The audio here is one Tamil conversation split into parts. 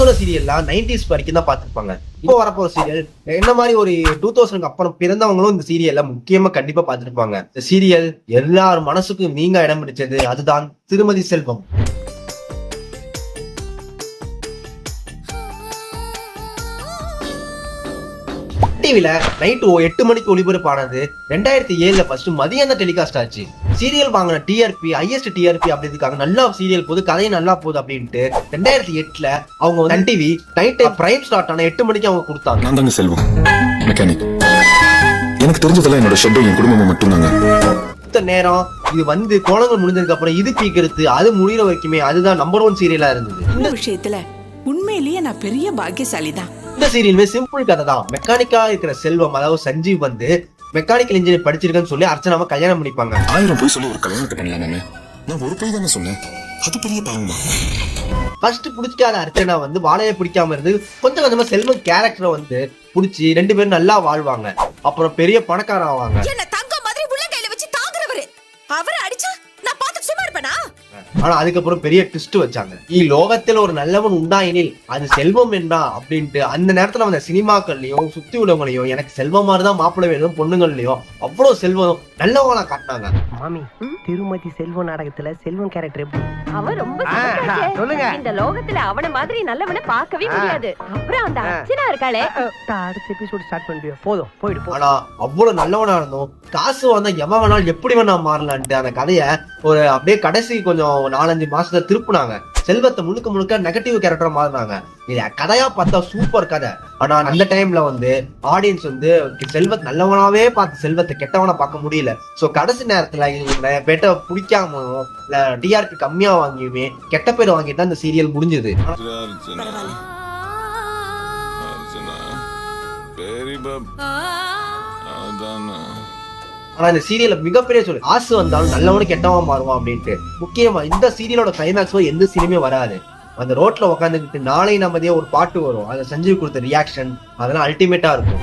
சொல்ல சீரியல்லாம் 90s வரைக்கும் தான் பார்த்திருப்பாங்க. இப்போ வரப்போற சீரியல் என்ன மாதிரி ஒரு 2000க்கு அப்புறம் பிறந்தவங்களும் இந்த சீரியல்ல முக்கியமா கண்டிப்பா பார்த்திருப்பாங்க. இந்த சீரியல் எல்லார் மனசுக்கும் நீங்க இடம் பிடிச்சது அதுதான் திருமதி செல்வம். டிவில நைட் 8 மணிக்கு ஒளிபரப்பானது 2007 ஃபர்ஸ்ட் மதியம் டெலிகாஸ்ட் ஆச்சு. சீரியல் வாங்கின டிஆர்பி ஹையஸ்ட் டிஆர்பி அப்படின்றதுக்காக நல்லா சீரியல் போகுது, கதையை நல்லா போகுது அப்படின்ட்டு 2008 அவங்க Sun TV night time prime start ஆன 8 மணிக்கு அவங்க கொடுத்தாங்க. நான் தாங்க செல்வம் மெக்கானிக். எனக்கு தெரிஞ்சதெல்லாம் என்னோட ஷெட்யூல் என் குடும்பமும் மட்டும்தாங்க. நேரம் இது கோலங்கள் முடிஞ்சதுக்கு அப்புறம் இது பீக்கிறது அது முடிகிற வரைக்குமே அதுதான் நம்பர் 1 சீரியலா இருந்தது. இந்த விஷயத்துல உண்மையிலேயே நான் பெரிய பாக்கியசாலி தான். இந்த சீரியலுமே சிம்பிள் கதை தான். மெக்கானிக்கா இருக்கிற செல்வம் அதாவது சஞ்சீவ் மெக்கானிக்கல் இன்ஜினியர் படிச்சிருக்கேன்னு சொல்லி அர்ச்சனாவை கல்யாணம் பண்ணிப்பாங்க. 1000 போய் சொல்லி ஒரு கல்யாணத்தை பண்ணலாமே, நான் ஒரு போய் தானே சொன்னேன், அது பெரிய பாவமா? ஃபர்ஸ்ட் பிடிக்காத அர்ச்சனா வாழையை பிடிக்காம இருந்து கொஞ்சம் கொஞ்சமா செல்வம் கேரக்டரை பிடிச்சி 2 பேரும் நல்லா வாழ்வாங்க. அப்புறம் பெரிய பணக்காரன் ஆவாங்க. ஆனா அதுக்கப்புறம் பெரிய ட்விஸ்ட் வச்சாங்க. லோகத்துல ஒரு நல்லவன் உண்டாயினில் அது செல்வம் என்றா அப்படின்ட்டு அந்த நேரத்துல சினிமாக்கள்லயும் சுத்தி உள்ளவங்களையும் எனக்கு செல்வம் மாதிரிதான் மாப்பிள்ளை வேணும் பொண்ணுங்கள்லயும் அவ்வளவு செல்வம் நல்லவங்களா காட்டினாங்க. மாமி திருமதி செல்வம் நாடகத்துல செல்வம் கேரக்டர் எப்படி? அவன் ரொம்ப சொல்லுங்க. இந்த லோகத்துல அவன மாதிரி நல்லவனை பார்க்கவே முடியாது. அப்புறம் அந்த அர்ச்சனா இருக்காளே, அடுத்த எபிசோட் ஸ்டார்ட் பண்ணிடுவோம். போதும் போயிடு. ஆனா அவ்வளவு நல்லவனா இருந்தோம் காசு எவன் வேணாலும் எப்படி வேணா மாறலான்ட்டு அந்த கதைய ஒரு அப்படியே கடைசி கொஞ்சம் 4-5 மாசத்துல திருப்புனாங்க. செல்வத்தை முழுக்க முழுக்க நெகட்டிவ் கேரக்டரா மாறினாங்க. கதையா பார்த்தா சூப்பர் கதை. ஆனா அந்த டைம்ல ஆடியன்ஸ் செல்வத்தை நல்லவனாவே பார்த்து செல்வத்தை கெட்டவனா பார்க்க முடியல. சோ கடைசி நேரத்துல இவங்க பெட்ட பிடிக்காம இல்ல டிஆர்பி கம்மியா வாங்கியுமே கெட்ட பேர் வாங்கிட்டு அந்த சீரியல் முடிஞ்சது. ஆனா இந்த சீரியல்ல மிகப்பெரிய சொல்லு ஆசு வந்தாலும் நல்லவனு கெட்டவன் மாறுவான் அப்படின்ட்டு. முக்கியமா இந்த சீரியலோட கிளைமேக்ஸ் எந்த சீனுமே வராது. அந்த ரோட்ல உட்காந்துக்கிட்டு நாளை நமதே ஒரு பாட்டு வரும். அதை சஞ்சீவ் கொடுத்த ரியாக்ஷன் அதெல்லாம் அல்டிமேட்டா இருக்கும்.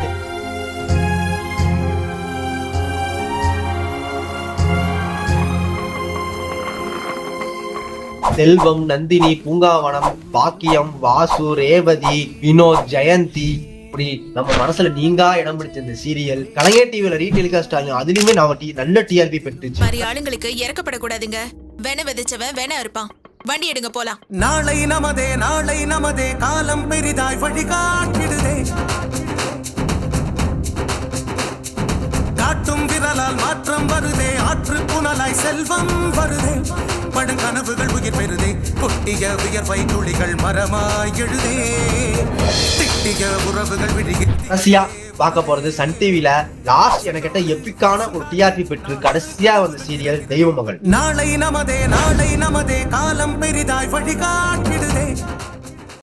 செல்வம், நந்தினி, பூங்காவனம், பாக்கியம், வாசு, ரேவதி, வினோத், ஜெயந்தி இப்படி நம்ம மனசுல நீங்கா இடம் பிடிச்ச இந்த சீரியல் கலைஞர் டிவில ரீடெலிகாஸ்ட் ஆகும். அதுலயுமே நல்ல டிஆர்பி பெற்றுச்சு. மாதிரி ஆளுங்களுக்கு இறக்கப்படக்கூடாதுங்க. வேண விதைச்சவன் வேண இருப்பான். வண்டி எடுங்க போலாம். நாளை நமதே காலம் பெரிதாய் வழிகாட்டிடுதே. காட்டும் விரலால் மாற்றம் வருதே, ஆற்று புனலாய் செல்வம் வருதே. படும் கனவுகள் உயிர் பெறுதே, கொட்டிய வியர்வை துளிகள் மரமாய் எழுதே. திட்டிய உறவுகள் கடைசியா பார்க்க போறது சன் டிவில லாஸ்ட் எனக்கு கேட்ட எப்பிக்கான ஒரு டிஆர்பி பெற்று கடைசியா சீரியல் தெய்வ மகள். நாளை நமதே காலம் பெரிதாய் வழிகாட்டிடுதே.